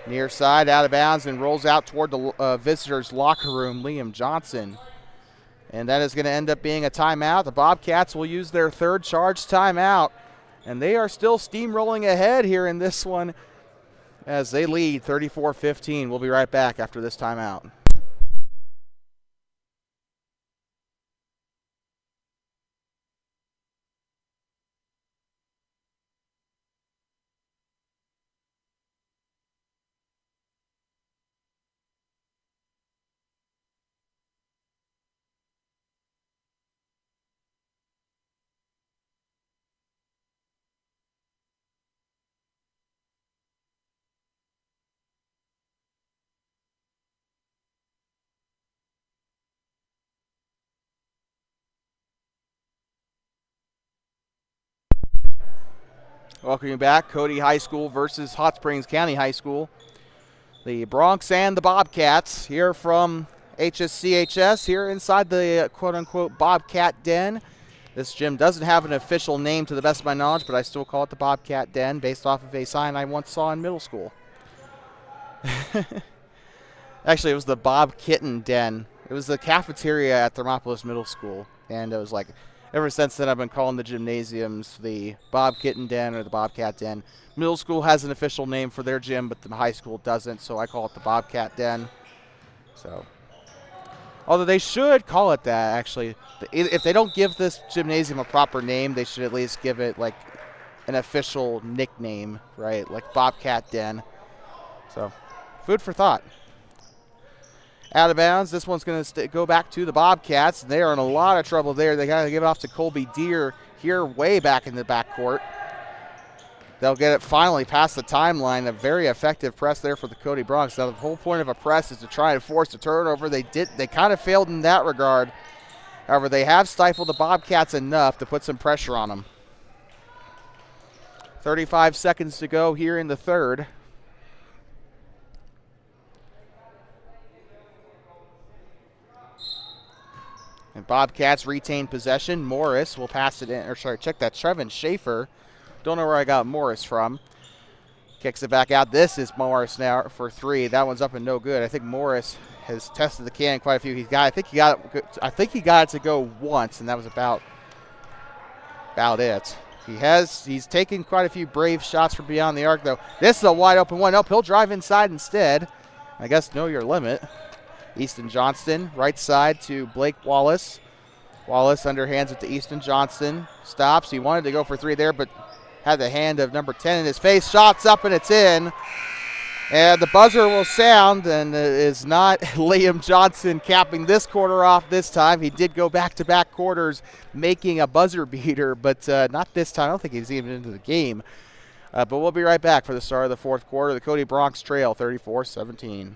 Near side, out of bounds, and rolls out toward the visitors' locker room, Liam Johnson. And that is going to end up being a timeout. The Bobcats will use their third charge timeout. And they are still steamrolling ahead here in this one as they lead 34-15. We'll be right back after this timeout. Welcome you back. Cody High School versus Hot Springs County High School. The Bronx and the Bobcats here from HSCHS here inside the quote-unquote Bobcat Den. This gym doesn't have an official name to the best of my knowledge, but I still call it the Bobcat Den based off of a sign I once saw in middle school. Actually, it was the Bob Kitten Den. It was the cafeteria at Thermopolis Middle School, and it was like, ever since then, I've been calling the gymnasiums the Bob Kitten Den or the Bobcat Den. Middle school has an official name for their gym, but the high school doesn't, so I call it the Bobcat Den. So, although they should call it that, actually. If they don't give this gymnasium a proper name, they should at least give it, like, an official nickname, right? Like Bobcat Den. So, food for thought. Out of bounds. This one's going to go back to the Bobcats. They are in a lot of trouble there. They got to give it off to Colby Deere here way back in the backcourt. They'll get it finally past the timeline. A very effective press there for the Cody Bronx. Now, the whole point of a press is to try and force a turnover. They kind of failed in that regard. However, they have stifled the Bobcats enough to put some pressure on them. 35 seconds to go here in the third. And Bobcats retain possession. Morris will pass it in, or sorry, check that. Trevin Schaefer. Don't know where I got Morris from. Kicks it back out. This is Morris now for three. That one's up and no good. I think Morris has tested the can quite a few. I think he got it to go once, and that was about it. He's taken quite a few brave shots from beyond the arc, though. This is a wide open one. Nope, he'll drive inside instead. I guess know your limit. Easton Johnston, right side to Blake Wallace. Wallace underhands it to Easton Johnston. Stops. He wanted to go for three there, but had the hand of number 10 in his face. Shots up, and it's in. And the buzzer will sound, and it is not Liam Johnson capping this quarter off this time. He did go back-to-back quarters making a buzzer beater, but not this time. I don't think he's even into the game. But we'll be right back for the start of the fourth quarter. The Cody Bronx trail 34-17.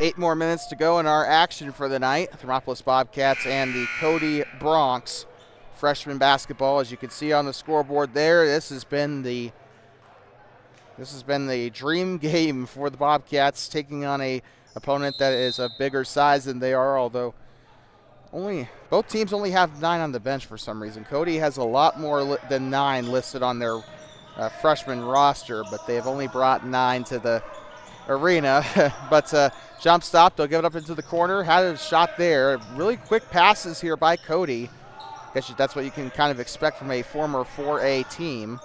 8 more minutes to go in our action for the night. Thermopolis Bobcats and the Cody Bronx freshman basketball. As you can see on the scoreboard there, this has been the dream game for the Bobcats, taking on a opponent that is of bigger size than they are, although both teams only have 9 on the bench for some reason. Cody has a lot more than 9 listed on their freshman roster, but they have only brought 9 to the arena. But jump stop, they'll give it up into the corner. Had a shot there. Really quick passes here by Cody. I guess that's what you can kind of expect from a former 4A team.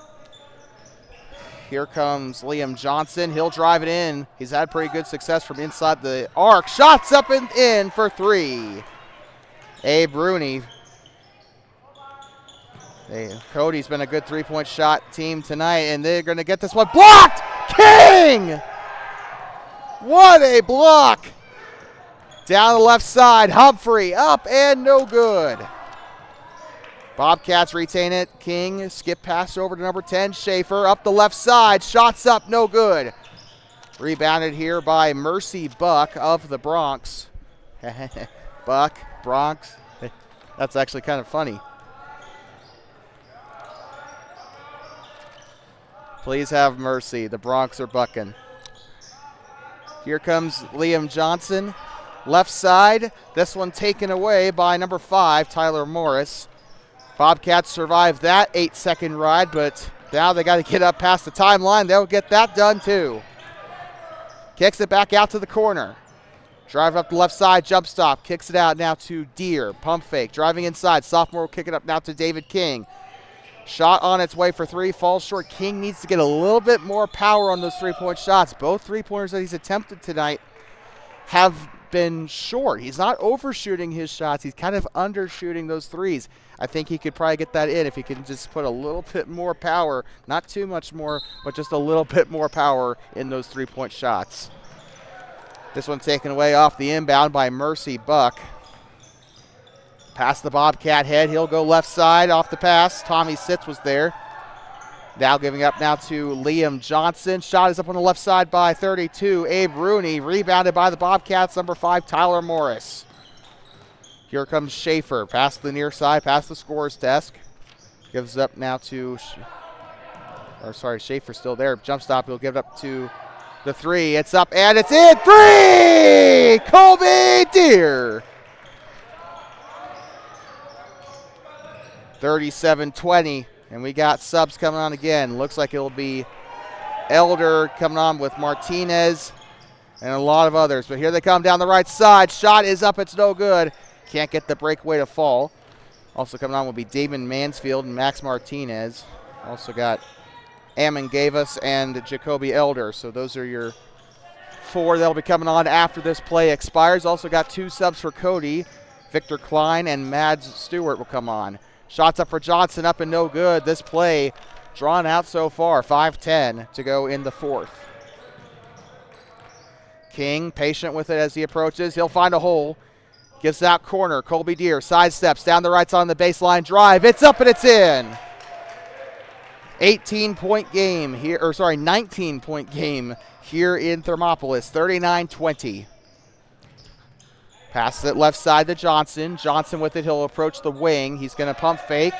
Here comes Liam Johnson. He'll drive it in. He's had pretty good success from inside the arc. Shots up and in for 3. Abe Rooney. Cody's been a good three-point shot team tonight, and they're going to get this one blocked. King! What a block! Down the left side, Humphrey up and no good. Bobcats retain it. King skip pass over to number 10, Schaefer up the left side. Shots up, no good. Rebounded here by Mercy Buck of the Bronx. Buck, Bronx. That's actually kind of funny. Please have mercy. The Bronx are bucking. Here comes Liam Johnson. Left side. This one taken away by number 5, Tyler Morris. Bobcats survived that 8-second ride, but now they got to get up past the timeline. They'll get that done too. Kicks it back out to the corner. Drive up the left side, jump stop. Kicks it out now to Deere. Pump fake. Driving inside. Sophomore will kick it up now to David King. Shot on its way for 3. Falls short. King needs to get a little bit more power on those three-point shots. Both three-pointers that he's attempted tonight have been short. He's not overshooting his shots. He's kind of undershooting those threes. I think he could probably get that in if he can just put a little bit more power, not too much more, but just a little bit more power in those three-point shots. This one taken away off the inbound by Mercy Buck. Past the Bobcat head. He'll go left side off the pass. Tommy Sitz was there. Now giving up now to Liam Johnson. Shot is up on the left side by 32. Abe Rooney. Rebounded by the Bobcats. Number 5, Tyler Morris. Here comes Schaefer. Past the near side. Past the scorer's desk. Gives it up now to, Schaefer's still there. Jump stop. He'll give it up to the 3. It's up and it's in. 3! Colby Deere. 37-20. And we got subs coming on again. Looks like it'll be Elder coming on with Martinez and a lot of others. But here they come down the right side. Shot is up. It's no good. Can't get the breakaway to fall. Also coming on will be Damon Mansfield and Max Martinez. Also got Ammon Gavus and Jacoby Elder. So those are your 4 that'll be coming on after this play expires. Also got 2 subs for Cody. Victor Klein and Mads Stewart will come on. Shots up for Johnson, up and no good. This play drawn out so far. 5:10 to go in the 4th. King patient with it as he approaches. He'll find a hole. Gives out corner. Colby Deere sidesteps down the right side on the baseline drive. It's up and it's in. 18-point game here, or sorry, 19-point game here in Thermopolis, 39-20. Passes it left side to Johnson. Johnson with it, he'll approach the wing. He's going to pump fake,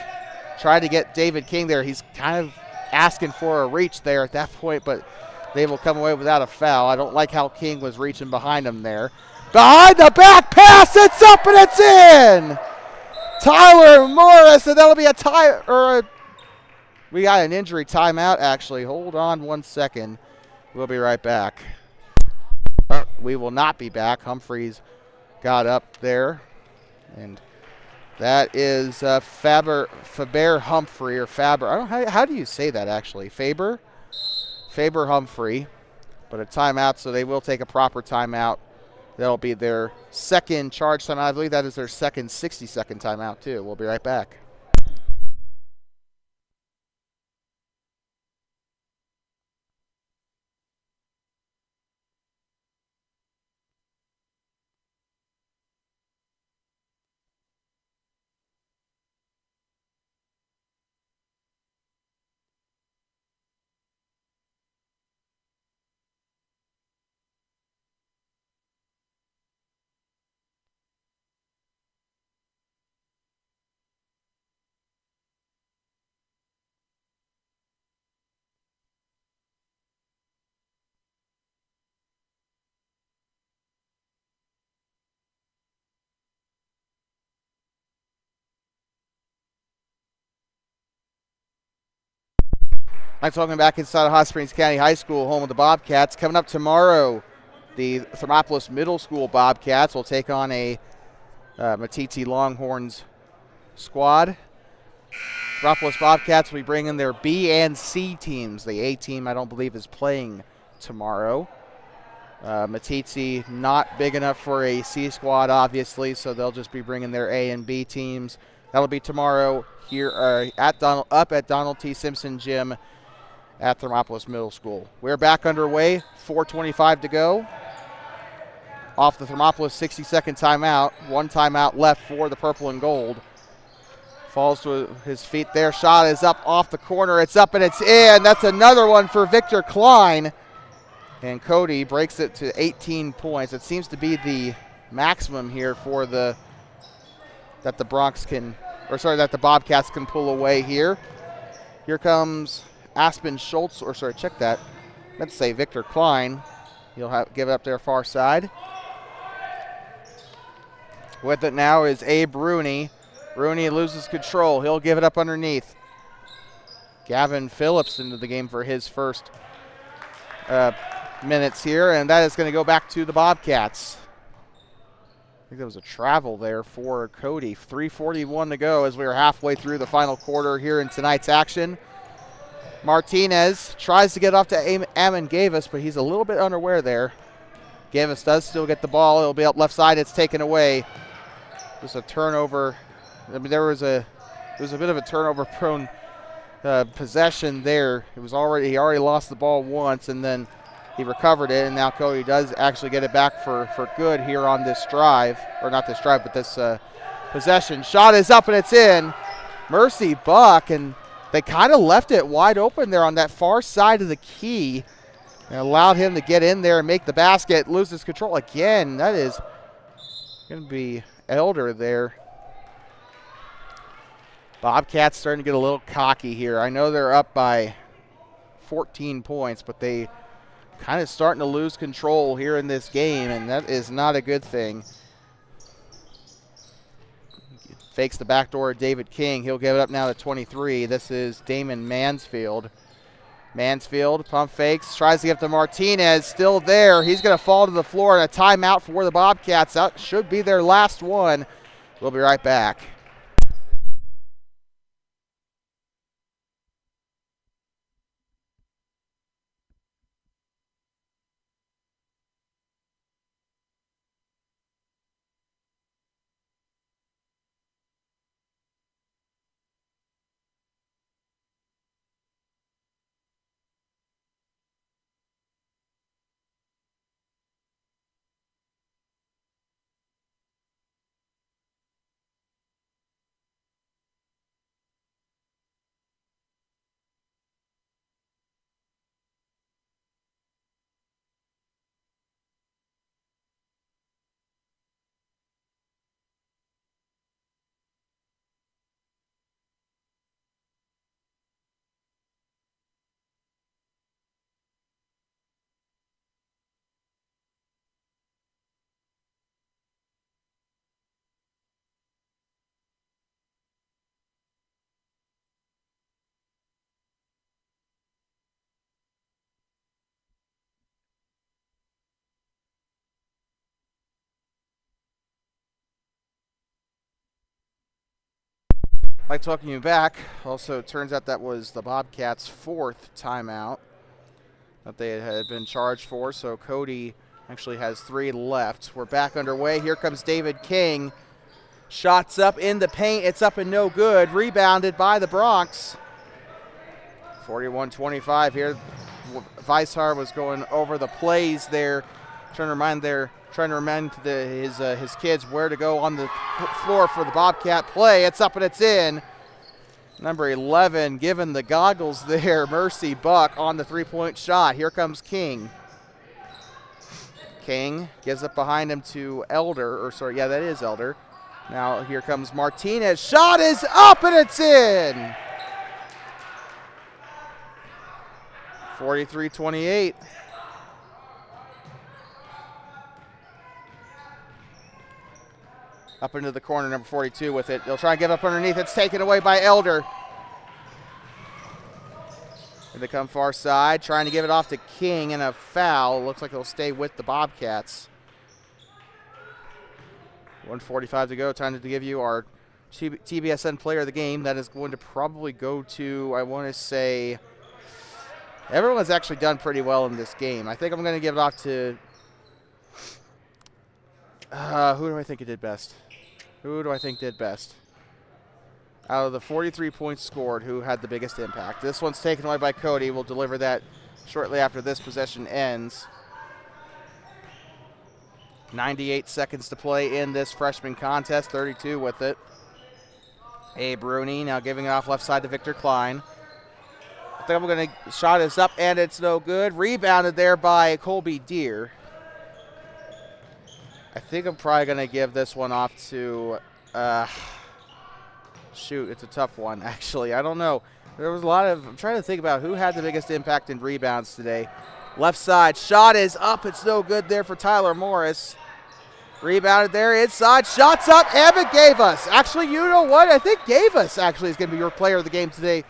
try to get David King there. He's kind of asking for a reach there at that point, but they will come away without a foul. I don't like how King was reaching behind him there. Behind the back pass, it's up and it's in! Tyler Morris, and that'll be a tie, or we got an injury timeout, actually. Hold on 1 second. We'll be right back. We will not be back. Humphreys got up there, and that is Faber Humphrey, or Faber. I don't know, how do you say that, actually? Faber Humphrey, but a timeout, so they will take a proper timeout. That'll be their second charge timeout. I believe that is their second 60-second timeout, too. We'll be right back. I'm talking back inside of Hot Springs County High School, home of the Bobcats. Coming up tomorrow, the Thermopolis Middle School Bobcats will take on a Matiti Longhorns squad. Thermopolis Bobcats will be bringing their B and C teams. The A team, I don't believe, is playing tomorrow. Matiti not big enough for a C squad, obviously, so they'll just be bringing their A and B teams. That'll be tomorrow here at Donald T. Simpson Gym at Thermopolis Middle School. We're back underway, 4:25 to go. Off the Thermopolis 60-second timeout. One timeout left for the purple and gold. Falls to his feet there. Shot is up off the corner. It's up and it's in. That's another one for Victor Klein. And Cody breaks it to 18 points. It seems to be the maximum here for that the Bobcats can pull away here. Here comes Aspen Schultz, check that. Let's say Victor Klein. He'll give it up there far side. With it now is Abe Rooney. Rooney loses control. He'll give it up underneath. Gavin Phillips into the game for his first minutes here, and that is going to go back to the Bobcats. I think there was a travel there for Cody. 3:41 to go as we are halfway through the final quarter here in tonight's action. Martinez tries to get off to Ammon Gavis, but he's a little bit unaware there. Gavis does still get the ball. It'll be up left side. It's taken away. Just a turnover. I mean, there was a bit of a turnover-prone possession there. He already lost the ball once, and then he recovered it, and now Cody does actually get it back for good here on this drive, or not this drive, but this possession. Shot is up and it's in. Mercy Buck, and they kind of left it wide open there on that far side of the key and allowed him to get in there and make the basket. Loses control again. That is going to be Elder there. Bobcats starting to get a little cocky here. I know they're up by 14 points, but they kind of starting to lose control here in this game, and that is not a good thing. Fakes the backdoor of David King. He'll give it up now to 23. This is Damon Mansfield. Mansfield pump fakes, tries to get to Martinez. Still there. He's going to fall to the floor, and a timeout for the Bobcats. That should be their last one. We'll be right back. Like to welcome you back. Also, it turns out that was the Bobcats' 4th timeout that they had been charged for, so Cody actually has 3 left. We're back underway. Here comes David King. Shots up in the paint. It's up and no good. Rebounded by the Bronx. 41-25 here. Weishar was going over the plays there, trying to remind his kids where to go on the floor for the Bobcat play. It's up and it's in. Number 11 giving the goggles there, Mercy Buck on the three-point shot. Here comes King. King gives it behind him to Elder, that is Elder. Now here comes Martinez. Shot is up and it's in. 43-28. Up into the corner, number 42 with it. They'll try and get up underneath. It's taken away by Elder. Here they come far side, trying to give it off to King, and a foul. Looks like they'll stay with the Bobcats. 1:45 to go. Time to give you our TBSN player of the game. That is going to probably go to, I want to say, everyone's actually done pretty well in this game. I think I'm going to give it off to, who do I think did best? Out of the 43 points scored, who had the biggest impact? This one's taken away by Cody. We'll deliver that shortly after this possession ends. 98 seconds to play in this freshman contest, 32 with it. Abe Rooney now giving it off left side to Victor Klein. I think I'm going to shot is up, and it's no good. Rebounded there by Colby Deere. I think I'm probably going to give this one off to, it's a tough one, actually. I don't know. There was I'm trying to think about who had the biggest impact in rebounds today. Left side, shot is up. It's no good there for Tyler Morris. Rebounded there inside, shots up, Abbott Gavus. Actually, you know what? I think Gavus actually is going to be your player of the game today.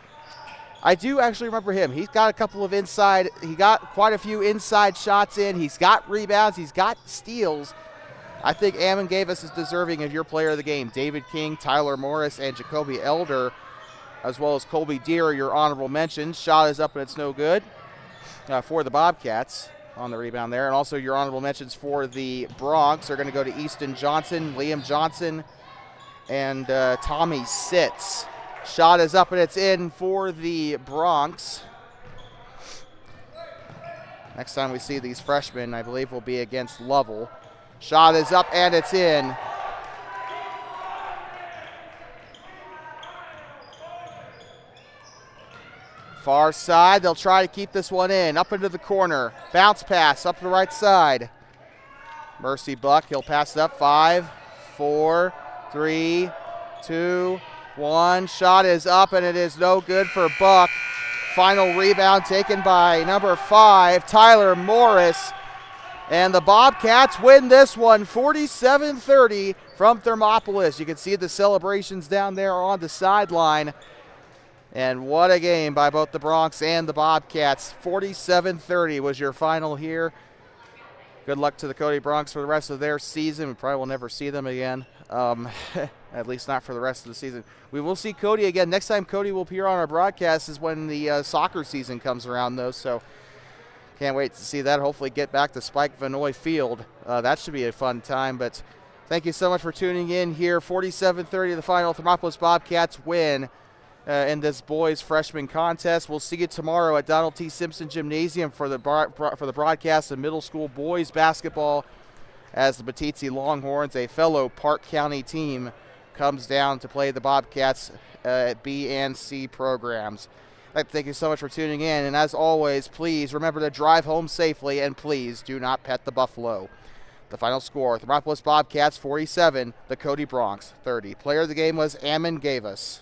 I do actually remember him. He's got a couple of he got quite a few inside shots in. He's got rebounds. He's got steals. I think Ammon Gavus is deserving of your player of the game. David King, Tyler Morris, and Jacoby Elder, as well as Colby Deere, your honorable mentions. Shot is up and it's no good for the Bobcats on the rebound there. And also your honorable mentions for the Bronx are going to go to Easton Johnson, Liam Johnson, and Tommy Sitz. Shot is up and it's in for the Bronx. Next time we see these freshmen, I believe, will be against Lovell. Shot is up and it's in. Far side, they'll try to keep this one in. Up into the corner. Bounce pass up the right side. Mercy Buck, he'll pass it up. 5, 4, 3, 2, 1. Shot is up and it is no good for Buck. Final rebound taken by number 5, Tyler Morris. And the Bobcats win this one 47-30 from Thermopolis. You can see the celebrations down there on the sideline. And what a game by both the Bronx and the Bobcats. 47-30 was your final here. Good luck to the Cody Bronx for the rest of their season. We probably will never see them again, at least not for the rest of the season. We will see Cody again. Next time Cody will appear on our broadcast is when the soccer season comes around, though. So can't wait to see that. Hopefully get back to Spike Vanoy Field. That should be a fun time. But thank you so much for tuning in here. 47-30 the final. Thermopolis Bobcats win in this boys freshman contest. We'll see you tomorrow at Donald T. Simpson Gymnasium for the broadcast of middle school boys basketball as the Batitsi Longhorns, a fellow Park County team, comes down to play the Bobcats at B and C programs. I'd like to thank you so much for tuning in, and as always, please remember to drive home safely, and please do not pet the buffalo. The final score, Thermopolis Bobcats 47, the Cody Bronx 30. Player of the game was Ammon Gavus.